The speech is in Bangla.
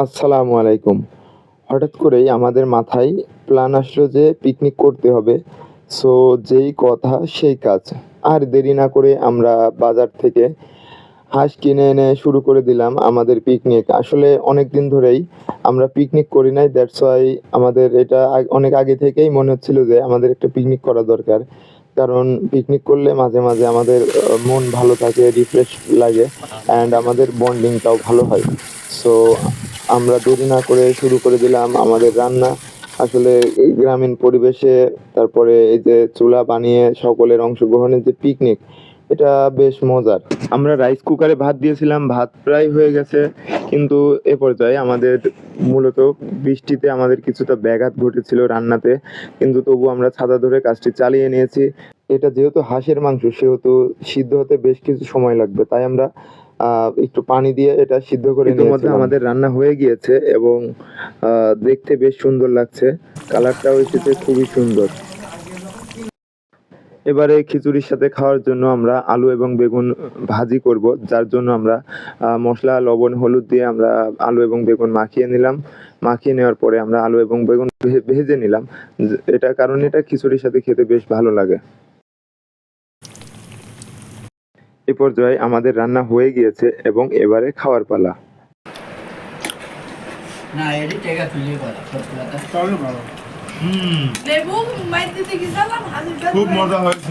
আসসালামু আলাইকুম। হঠাৎ করেই আমাদের মাথায় প্ল্যান আসলো যে পিকনিক করতে হবে। সো যেই কথা সেই কাজ। আর দেরি না করে আমরা বাজার থেকে হাঁস কিনে এনে শুরু করে দিলাম আমাদের পিকনিক। আসলে অনেকদিন ধরেই আমরা পিকনিক করি নাই। দ্যাটস ওয়াই আমাদের এটা অনেক আগে থেকেই মনে হচ্ছিল যে আমাদের একটা পিকনিক করা দরকার। কারণ পিকনিক করলে মাঝে, মাঝে আমাদের মন ভালো থাকে, রিফ্রেশ লাগে অ্যান্ড আমাদের বন্ডিংটাও ভালো হয়। সো আমরা দেরি না করে শুরু করে দিলাম আমাদের রান্না। আসলে এই গ্রামীণ পরিবেশে তারপরে এই যে চুলা বানিয়ে সকলের অংশগ্রহণের যে পিকনিক, এটা বেশ মজার। আমরা রাইস কুকারে ভাত দিয়েছিলাম, ভাত প্রায় হয়ে গেছে। কিন্তু এ পর্যায়ে আমাদের মূলত বৃষ্টিতে আমাদের কিছুটা ব্যাঘাত ঘটেছিল রান্নাতে। কিন্তু তবুও আমরা ছাতা ধরে কাজটি চালিয়ে নিয়েছি। এটা যেহেতু হাঁসের মাংস সেহেতু সিদ্ধ হতে বেশ কিছু সময় লাগবে। তাই আমরা একটু পানি দিয়ে এটা সিদ্ধ করে নিয়েছিলাম। ইতিমধ্যে আমাদের রান্না হয়ে গিয়েছে এবং দেখতে বেশ সুন্দর লাগছে। কালারটাও এসেছে খুবই সুন্দর। এবারে খিচুড়ির সাথে খাওয়ার জন্য আমরা আলু এবং বেগুন ভাজি করব। যার জন্য আমরা মসলা, লবণ, হলুদ দিয়ে আমরা আলু এবং বেগুন মাখিয়ে নিলাম। মাখিয়ে নেওয়ার পরে আমরা আলু এবং বেগুন ভেজে নিলাম। এটা কারণ এটা খিচুড়ির সাথে খেতে বেশ ভালো লাগে। এ পর্যায়ে আমাদের রান্না হয়ে গিয়েছে এবং এবারে খাওয়ার পালা। না এডি টেকা তুলি করা সত্যি কথা তাহলে ভালো। লেবু মাইতে থেকে গেলাম হাজির খুব মজা হয়েছে।